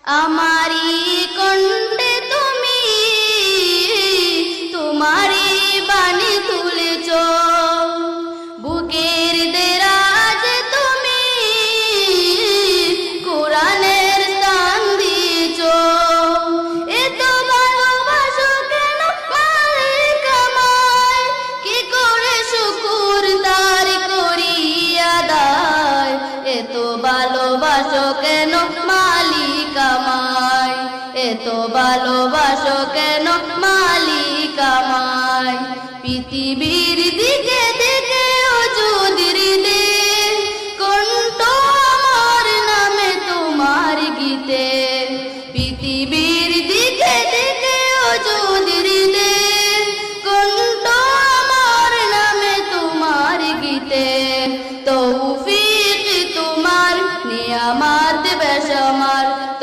আমারি কণ্ঠে তুমি তোমারি বাণী তুলেছ, বুকের দেরাজ তুমি কোরআনের স্থান দিয়েছ। এত ভালোবাসো কেন মালিক আমায়, কি করে শুকুর তার করি আদায়। এত ভালোবাসো কেন মালিক আমায়, এত ভালোবাসো কেন মালিক আমায়।